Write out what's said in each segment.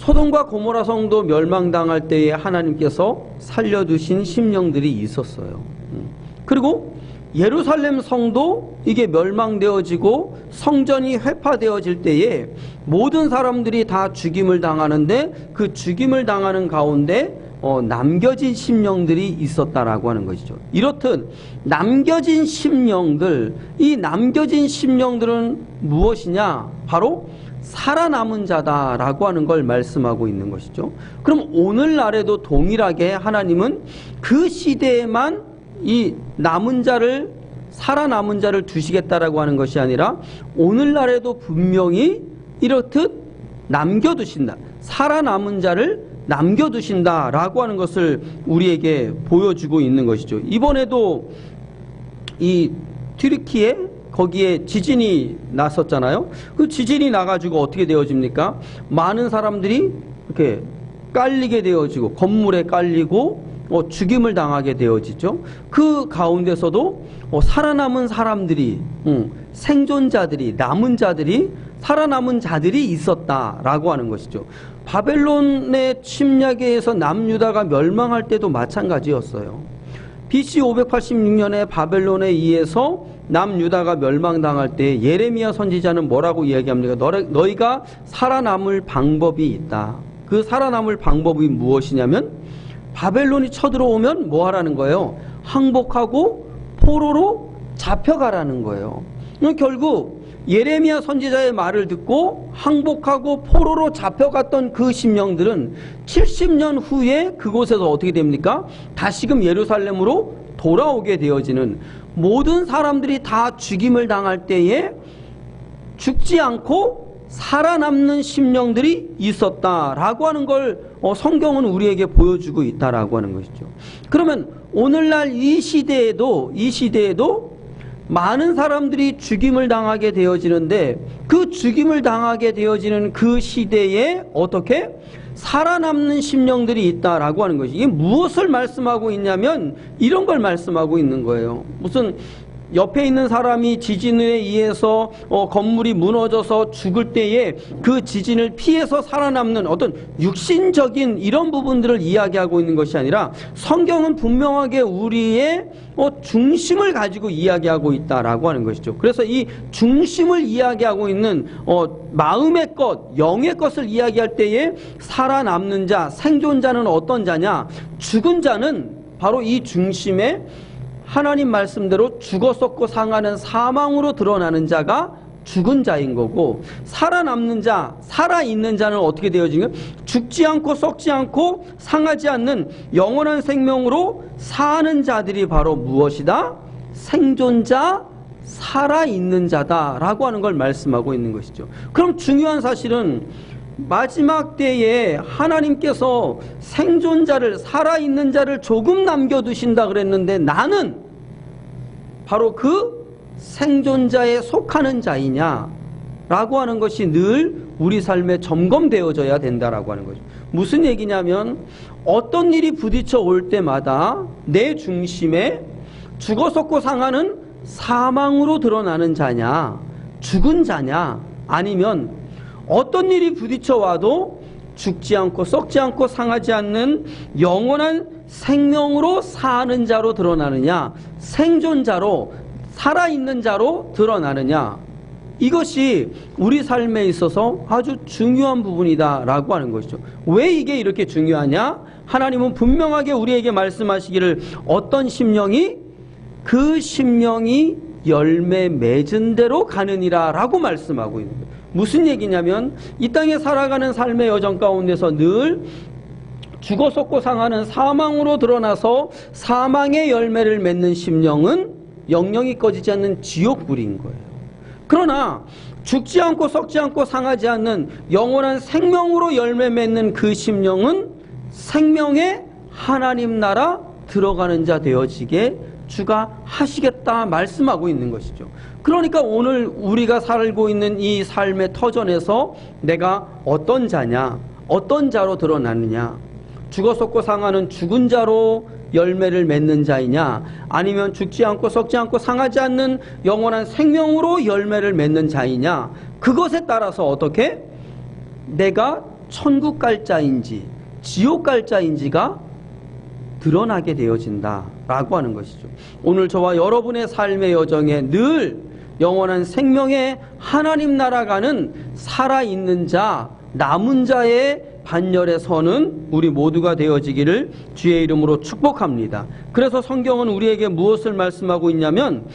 소돔과 고모라 성도 멸망당할 때에 하나님께서 살려두신 심령들이 있었어요. 그리고 예루살렘 성도 이게 멸망되어지고 성전이 회파되어질 때에 모든 사람들이 다 죽임을 당하는데 그 죽임을 당하는 가운데 남겨진 심령들이 있었다라고 하는 것이죠. 이렇듯 남겨진 심령들, 이 남겨진 심령들은 무엇이냐? 바로 살아남은 자다라고 하는 걸 말씀하고 있는 것이죠. 그럼 오늘날에도 동일하게 하나님은 그 시대에만 이 남은 자를, 살아남은 자를 두시겠다라고 하는 것이 아니라 오늘날에도 분명히 이렇듯 남겨두신다, 살아남은 자를 남겨두신다라고 하는 것을 우리에게 보여주고 있는 것이죠. 이번에도 이 튀르키예 거기에 지진이 났었잖아요. 그 지진이 나가지고 어떻게 되어집니까? 많은 사람들이 이렇게 깔리게 되어지고 건물에 깔리고 죽임을 당하게 되어지죠. 그 가운데서도 살아남은 사람들이, 생존자들이, 남은 자들이, 살아남은 자들이 있었다라고 하는 것이죠. 바벨론의 침략에 의해서 남유다가 멸망할 때도 마찬가지였어요. BC 586년에 바벨론에 의해서 남유다가 멸망당할 때 예레미야 선지자는 뭐라고 이야기합니까? 너희가 살아남을 방법이 있다. 그 살아남을 방법이 무엇이냐면 바벨론이 쳐들어오면 뭐 하라는 거예요? 항복하고 포로로 잡혀가라는 거예요. 결국 예레미야 선지자의 말을 듣고 항복하고 포로로 잡혀갔던 그 심령들은 70년 후에 그곳에서 어떻게 됩니까? 다시금 예루살렘으로 돌아오게 되어지는, 모든 사람들이 다 죽임을 당할 때에 죽지 않고 살아남는 심령들이 있었다라고 하는 걸 성경은 우리에게 보여주고 있다라고 하는 것이죠. 그러면 오늘날 이 시대에도 많은 사람들이 죽임을 당하게 되어지는데 그 죽임을 당하게 되어지는 그 시대에 어떻게 살아남는 심령들이 있다라고 하는 것이, 이게 무엇을 말씀하고 있냐면 이런 걸 말씀하고 있는 거예요. 무슨 옆에 있는 사람이 지진에 의해서 건물이 무너져서 죽을 때에 그 지진을 피해서 살아남는 어떤 육신적인 이런 부분들을 이야기하고 있는 것이 아니라 성경은 분명하게 우리의 중심을 가지고 이야기하고 있다라고 하는 것이죠. 그래서 이 중심을 이야기하고 있는 마음의 것, 영의 것을 이야기할 때에 살아남는 자, 생존자는 어떤 자냐? 죽은 자는 바로 이 중심에 하나님 말씀대로 죽었었고 상하는 사망으로 드러나는 자가 죽은 자인 거고, 살아남는 자, 살아있는 자는 어떻게 되어지냐? 죽지 않고 썩지 않고 상하지 않는 영원한 생명으로 사는 자들이 바로 무엇이다? 생존자, 살아있는 자다라고 하는 걸 말씀하고 있는 것이죠. 그럼 중요한 사실은 마지막 때에 하나님께서 생존자를, 살아있는 자를 조금 남겨두신다 그랬는데 나는 바로 그 생존자에 속하는 자이냐 라고 하는 것이 늘 우리 삶에 점검되어져야 된다라고 하는 거죠. 무슨 얘기냐면 어떤 일이 부딪혀 올 때마다 내 중심에 죽어섰고 상하는 사망으로 드러나는 자냐, 죽은 자냐, 아니면 어떤 일이 부딪혀 와도 죽지 않고 썩지 않고 상하지 않는 영원한 생명으로 사는 자로 드러나느냐, 생존자로, 살아있는 자로 드러나느냐, 이것이 우리 삶에 있어서 아주 중요한 부분이다라고 하는 것이죠. 왜 이게 이렇게 중요하냐? 하나님은 분명하게 우리에게 말씀하시기를 어떤 심령이 그 심령이 열매 맺은 대로 가느니라 라고 말씀하고 있는 거예요. 무슨 얘기냐면 이 땅에 살아가는 삶의 여정 가운데서 늘 죽어섰고 상하는 사망으로 드러나서 사망의 열매를 맺는 심령은 영영이 꺼지지 않는 지옥불인 거예요. 그러나 죽지 않고 썩지 않고 상하지 않는 영원한 생명으로 열매 맺는 그 심령은 생명의 하나님 나라 들어가는 자 되어지게 주가 하시겠다 말씀하고 있는 것이죠. 그러니까 오늘 우리가 살고 있는 이 삶의 터전에서 내가 어떤 자냐, 어떤 자로 드러나느냐, 죽어섰고 상하는 죽은 자로 열매를 맺는 자이냐, 아니면 죽지 않고 썩지 않고 상하지 않는 영원한 생명으로 열매를 맺는 자이냐, 그것에 따라서 어떻게 내가 천국 갈 자인지 지옥 갈 자인지가 드러나게 되어진다라고 하는 것이죠. 오늘 저와 여러분의 삶의 여정에 늘 영원한 생명의 하나님 나라가는 살아있는 자, 남은 자의 반열에 서는 우리 모두가 되어지기를 주의 이름으로 축복합니다. 그래서 성경은 우리에게 무엇을 말씀하고 있냐면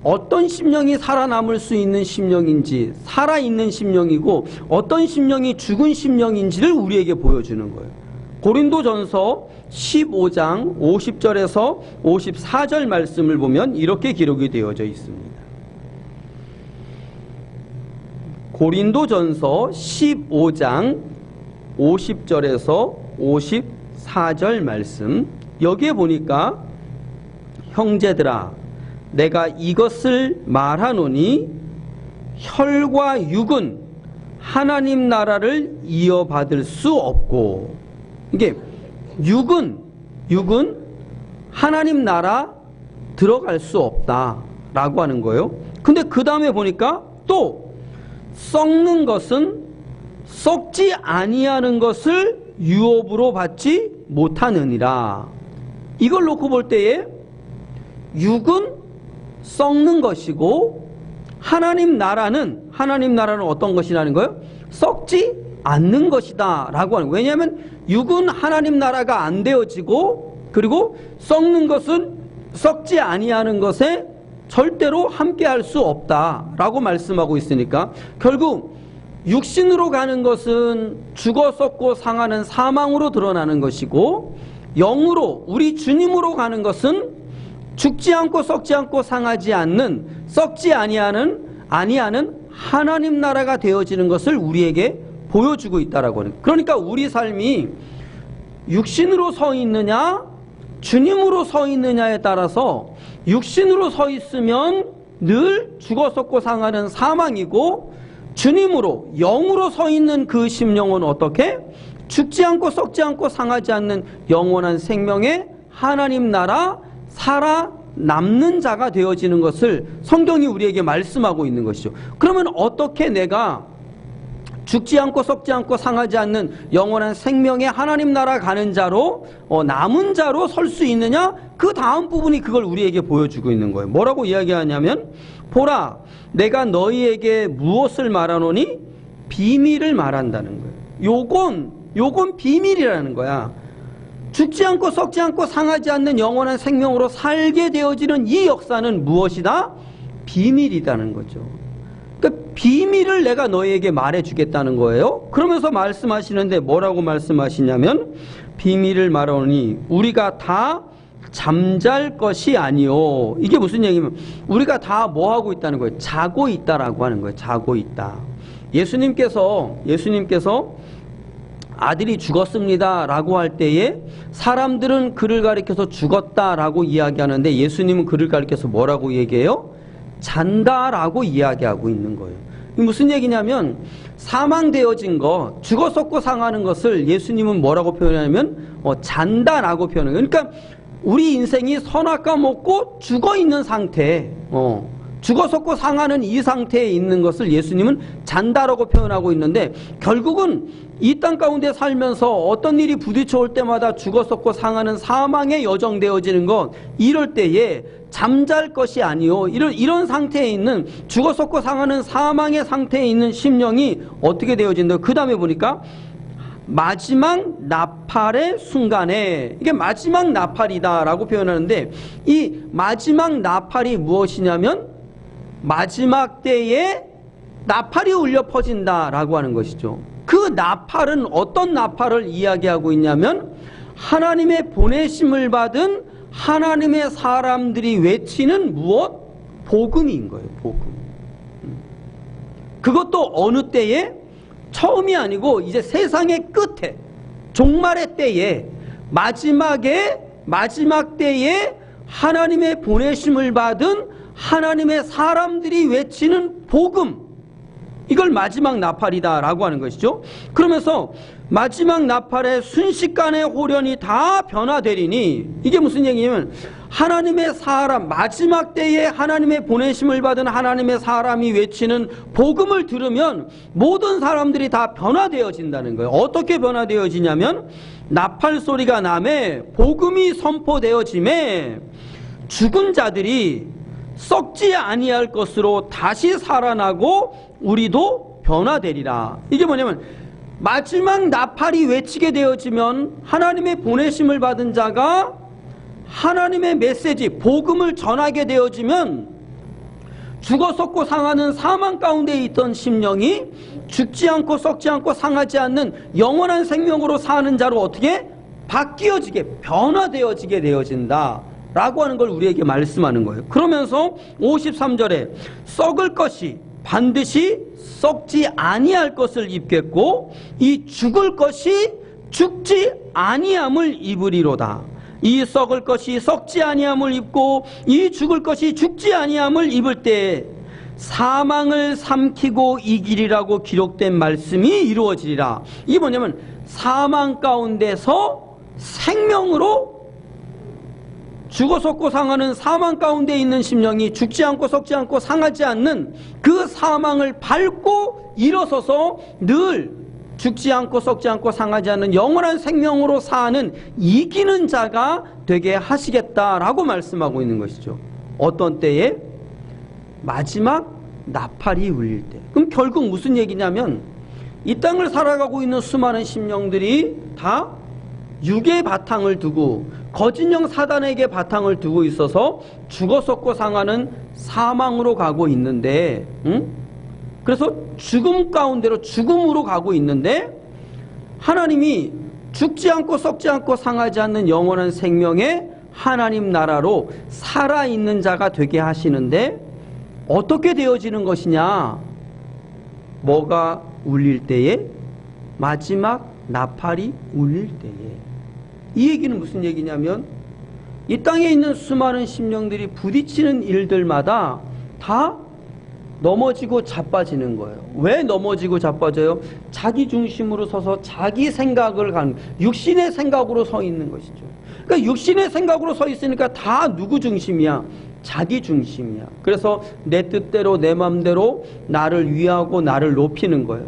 어떤 심령이 살아남을 수 있는 심령인지, 살아있는 심령이고 어떤 심령이 죽은 심령인지를 우리에게 보여주는 거예요. 고린도전서 15장 50절에서 54절 말씀을 보면 이렇게 기록이 되어져 있습니다. 고린도전서 15장 50절에서 54절 말씀, 여기에 보니까 형제들아 내가 이것을 말하노니 혈과 육은 하나님 나라를 이어받을 수 없고, 이게 육은 하나님 나라 들어갈 수 없다라고 하는 거예요. 근데 그 다음에 보니까 또 썩는 것은 썩지 아니하는 것을 유업으로 받지 못하느니라. 이걸 놓고 볼 때에 육은 썩는 것이고 하나님 나라는 어떤 것이라는 거예요? 썩지 않는 것이다 라고 하는 거예요. 왜냐하면 육은 하나님 나라가 안 되어지고, 그리고 썩는 것은 썩지 아니하는 것에 절대로 함께할 수 없다라고 말씀하고 있으니까 결국 육신으로 가는 것은 죽어 썩고 상하는 사망으로 드러나는 것이고, 영으로 우리 주님으로 가는 것은 죽지 않고 썩지 않고 상하지 않는, 썩지 아니하는 하나님 나라가 되어지는 것을 우리에게 보여주고 있다라고 하는. 그러니까 우리 삶이 육신으로 서 있느냐 주님으로 서 있느냐에 따라서 육신으로 서 있으면 늘 죽어 썩고 상하는 사망이고, 주님으로 영으로 서 있는 그 심령은 어떻게? 죽지 않고 썩지 않고 상하지 않는 영원한 생명의 하나님 나라 살아남는 자가 되어지는 것을 성경이 우리에게 말씀하고 있는 것이죠. 그러면 어떻게 내가 죽지 않고 썩지 않고 상하지 않는 영원한 생명의 하나님 나라 가는 자로, 남은 자로 설 수 있느냐? 그 다음 부분이 그걸 우리에게 보여주고 있는 거예요. 뭐라고 이야기하냐면, 보라 내가 너희에게 무엇을 말하노니? 비밀을 말한다는 거예요. 요건 비밀이라는 거야. 죽지 않고 썩지 않고 상하지 않는 영원한 생명으로 살게 되어지는 이 역사는 무엇이다? 비밀이라는 거죠. 그러니까 비밀을 내가 너희에게 말해주겠다는 거예요. 그러면서 말씀하시는데 뭐라고 말씀하시냐면, 비밀을 말하노니 우리가 다 잠잘 것이 아니요. 이게 무슨 얘기냐면 우리가 다 뭐 하고 있다는 거예요? 자고 있다라고 하는 거예요. 자고 있다. 예수님께서 아들이 죽었습니다 라고 할 때에 사람들은 그를 가리켜서 죽었다라고 이야기하는데 예수님은 그를 가리켜서 뭐라고 얘기해요? 잔다라고 이야기하고 있는 거예요. 무슨 얘기냐면 사망되어진 것, 죽어 썩고 상하는 것을 예수님은 뭐라고 표현하냐면 잔다라고 표현해요. 그러니까 우리 인생이 선악과 먹고 죽어 있는 상태, 죽어 썩고 상하는 이 상태에 있는 것을 예수님은 잔다라고 표현하고 있는데, 결국은 이 땅 가운데 살면서 어떤 일이 부딪혀올 때마다 죽어 썩고 상하는 사망에 여정되어지는 것, 이럴 때에 잠잘 것이 아니요, 이런 상태에 있는 죽어 썩고 상하는 사망의 상태에 있는 심령이 어떻게 되어진다? 그 다음에 보니까 마지막 나팔의 순간에, 이게 마지막 나팔이다 라고 표현하는데, 이 마지막 나팔이 무엇이냐면 마지막 때에 나팔이 울려 퍼진다 라고 하는 것이죠. 그 나팔은 어떤 나팔을 이야기하고 있냐면 하나님의 보내심을 받은 하나님의 사람들이 외치는 무엇? 복음인 거예요. 복음. 그것도 어느 때에? 처음이 아니고 이제 세상의 끝에, 종말의 때에, 마지막 때에 하나님의 보내심을 받은 하나님의 사람들이 외치는 복음, 이걸 마지막 나팔이다 라고 하는 것이죠. 그러면서 마지막 나팔의 순식간에 호련이 다 변화되리니, 이게 무슨 얘기냐면 하나님의 사람, 마지막 때에 하나님의 보내심을 받은 하나님의 사람이 외치는 복음을 들으면 모든 사람들이 다 변화되어진다는 거예요. 어떻게 변화되어지냐면 나팔 소리가 나매 복음이 선포되어짐에 죽은 자들이 썩지 아니할 것으로 다시 살아나고 우리도 변화되리라. 이게 뭐냐면 마지막 나팔이 외치게 되어지면 하나님의 보내심을 받은 자가 하나님의 메시지, 복음을 전하게 되어지면 죽어 썩고 상하는 사망 가운데 있던 심령이 죽지 않고 썩지 않고 상하지 않는 영원한 생명으로 사는 자로 어떻게 바뀌어지게, 변화되어지게 되어진다 라고 하는 걸 우리에게 말씀하는 거예요. 그러면서 53절에 썩을 것이 반드시 썩지 아니할 것을 입겠고 이 죽을 것이 죽지 아니함을 입으리로다. 이 썩을 것이 썩지 아니함을 입고 이 죽을 것이 죽지 아니함을 입을 때 사망을 삼키고 이기리라고 기록된 말씀이 이루어지리라. 이게 뭐냐면 사망 가운데서 생명으로 죽어 썩고 상하는 사망 가운데 있는 심령이 죽지 않고 썩지 않고 상하지 않는 그 사망을 밟고 일어서서 늘 죽지 않고 썩지 않고 상하지 않는 영원한 생명으로 사는 이기는 자가 되게 하시겠다라고 말씀하고 있는 것이죠. 어떤 때에? 마지막 나팔이 울릴 때. 그럼 결국 무슨 얘기냐면 이 땅을 살아가고 있는 수많은 심령들이 다 육의 바탕을 두고 거짓령 사단에게 바탕을 두고 있어서 죽어 썩고 상하는 사망으로 가고 있는데, 그래서 죽음 가운데로 죽음으로 가고 있는데 하나님이 죽지 않고 썩지 않고 상하지 않는 영원한 생명의 하나님 나라로 살아있는 자가 되게 하시는데 어떻게 되어지는 것이냐? 뭐가 울릴 때에? 마지막 나팔이 울릴 때에. 이 얘기는 무슨 얘기냐면 이 땅에 있는 수많은 심령들이 부딪히는 일들마다 다 넘어지고 자빠지는 거예요. 왜 넘어지고 자빠져요? 자기 중심으로 서서 자기 생각을 가는, 육신의 생각으로 서 있는 것이죠. 그러니까 육신의 생각으로 서 있으니까 다 누구 중심이야? 자기 중심이야. 그래서 내 뜻대로 내 마음대로 나를 위하고 나를 높이는 거예요.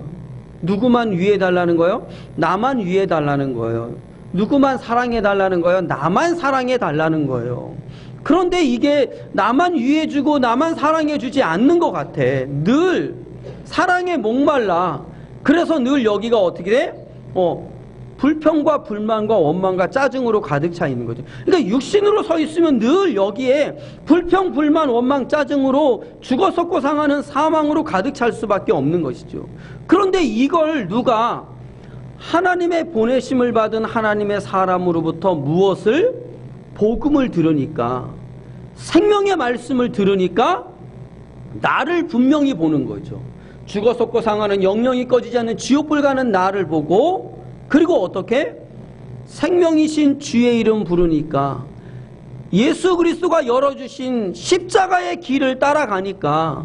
누구만 위해 달라는 거예요? 나만 위해 달라는 거예요. 누구만 사랑해 달라는 거예요? 나만 사랑해 달라는 거예요. 그런데 이게 나만 위해주고 나만 사랑해주지 않는 것 같아. 늘 사랑에 목말라. 그래서 늘 여기가 어떻게 돼? 불평과 불만과 원망과 짜증으로 가득 차 있는 거죠. 그러니까 육신으로 서 있으면 늘 여기에 불평, 불만, 원망, 짜증으로 죽어 썩고 상하는 사망으로 가득 찰 수밖에 없는 것이죠. 그런데 이걸 누가 하나님의 보내심을 받은 하나님의 사람으로부터 무엇을? 복음을 들으니까, 생명의 말씀을 들으니까 나를 분명히 보는 거죠. 죽어 썩고 상하는 영영이 꺼지지 않는 지옥불 가는 나를 보고, 그리고 어떻게? 생명이신 주의 이름 부르니까, 예수 그리스도가 열어주신 십자가의 길을 따라가니까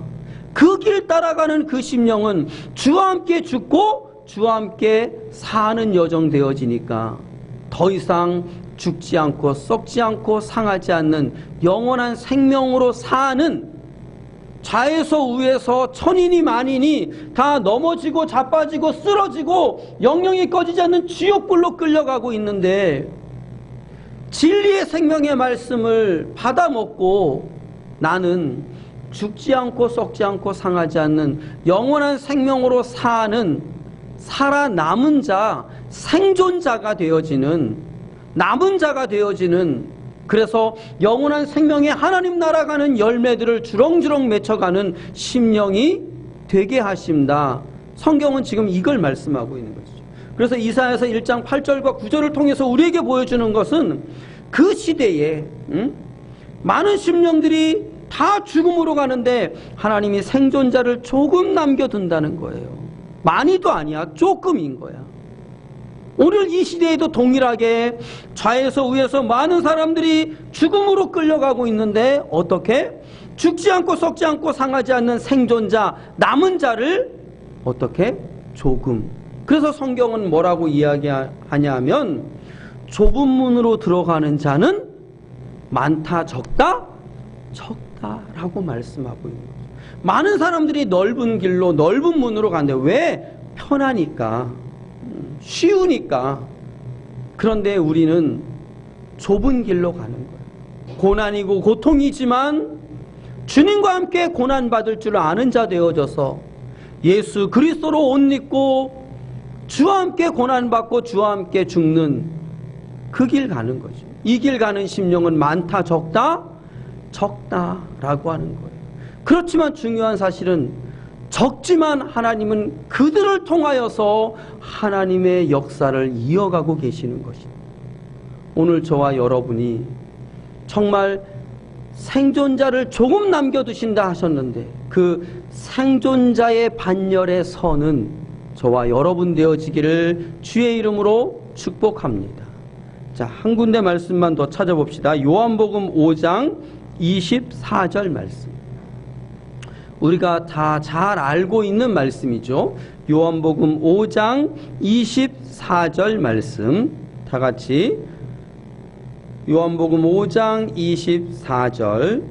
그 길 따라가는 그 심령은 주와 함께 죽고 주와 함께 사는 여정 되어지니까 더 이상 죽지 않고 썩지 않고 상하지 않는 영원한 생명으로 사는, 좌에서 우에서 천인이 만인이 다 넘어지고 자빠지고 쓰러지고 영영이 꺼지지 않는 지옥불로 끌려가고 있는데 진리의 생명의 말씀을 받아먹고 나는 죽지 않고 썩지 않고 상하지 않는 영원한 생명으로 사는 살아남은 자, 생존자가 되어지는, 남은 자가 되어지는, 그래서 영원한 생명의 하나님 나라 가는 열매들을 주렁주렁 맺혀가는 심령이 되게 하십니다. 성경은 지금 이걸 말씀하고 있는 것이죠. 그래서 이사야서 1장 8절과 9절을 통해서 우리에게 보여주는 것은 그 시대에 많은 심령들이 다 죽음으로 가는데 하나님이 생존자를 조금 남겨둔다는 거예요. 많이도 아니야, 조금인 거야. 오늘 이 시대에도 동일하게 좌에서 우에서 많은 사람들이 죽음으로 끌려가고 있는데 어떻게? 죽지 않고 썩지 않고 상하지 않는 생존자, 남은 자를 어떻게? 조금. 그래서 성경은 뭐라고 이야기하냐 하면 좁은 문으로 들어가는 자는 많다 적다? 적다라고 말씀하고 있는 거죠. 많은 사람들이 넓은 길로 넓은 문으로 가는데 왜? 편하니까, 쉬우니까. 그런데 우리는 좁은 길로 가는 거예요. 고난이고 고통이지만 주님과 함께 고난받을 줄 아는 자 되어져서 예수 그리스도로 옷 입고 주와 함께 고난받고 주와 함께 죽는 그 길 가는 거죠. 이 길 가는 심령은 많다 적다? 적다라고 하는 거예요. 그렇지만 중요한 사실은 적지만 하나님은 그들을 통하여서 하나님의 역사를 이어가고 계시는 것입니다. 오늘 저와 여러분이 정말 생존자를 조금 남겨두신다 하셨는데 그 생존자의 반열에 서는 저와 여러분 되어지기를 주의 이름으로 축복합니다. 자, 한 군데 말씀만 더 찾아봅시다. 요한복음 5장 24절 말씀. 우리가 다 잘 알고 있는 말씀이죠. 요한복음 5장 24절 말씀 다 같이 요한복음 5장 24절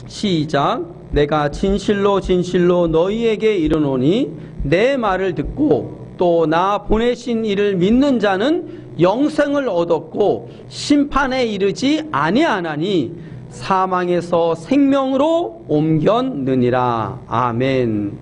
시작. 내가 진실로 진실로 너희에게 이르노니 내 말을 듣고 또 나 보내신 이를 믿는 자는 영생을 얻었고 심판에 이르지 아니하나니 사망에서 생명으로 옮겼느니라. 아멘.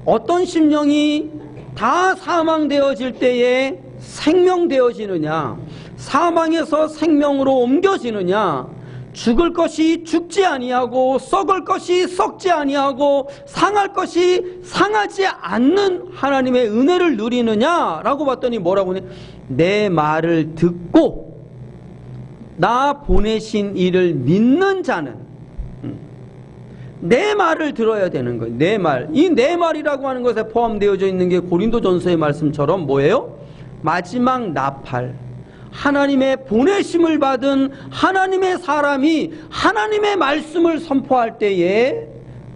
어떤 심령이 다 사망되어질 때에 생명되어지느냐? 사망에서 생명으로 옮겨지느냐? 죽을 것이 죽지 아니하고 썩을 것이 썩지 아니하고 상할 것이 상하지 않는 하나님의 은혜를 누리느냐라고 봤더니 뭐라고 하냐? 내 말을 듣고 나 보내신 이를 믿는 자는 내 말을 들어야 되는 거예요. 내 말. 이 내 말이라고 하는 것에 포함되어져 있는 게 고린도전서의 말씀처럼 뭐예요? 마지막 나팔. 하나님의 보내심을 받은 하나님의 사람이 하나님의 말씀을 선포할 때에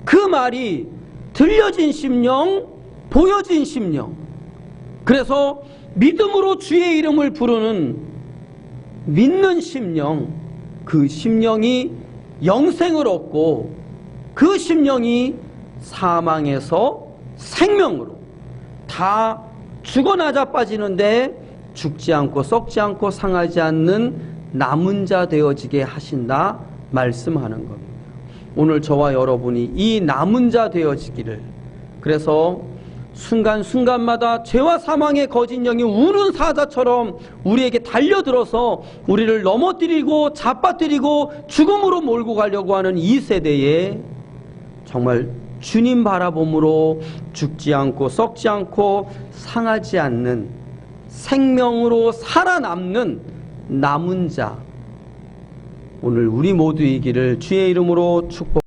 그 말이 들려진 심령, 보여진 심령. 그래서 믿음으로 주의 이름을 부르는 믿는 심령, 그 심령이 영생을 얻고 그 심령이 사망에서 생명으로 다 죽어나자 빠지는데 죽지 않고 썩지 않고 상하지 않는 남은 자 되어지게 하신다 말씀하는 겁니다. 오늘 저와 여러분이 이 남은 자 되어지기를, 그래서 순간순간마다 죄와 사망의 거짓 영이 우는 사자처럼 우리에게 달려들어서 우리를 넘어뜨리고 잡아뜨리고 죽음으로 몰고 가려고 하는 이 세대에 정말 주님 바라봄으로 죽지 않고 썩지 않고 상하지 않는 생명으로 살아남는 남은 자, 오늘 우리 모두이기를 주의 이름으로 축복.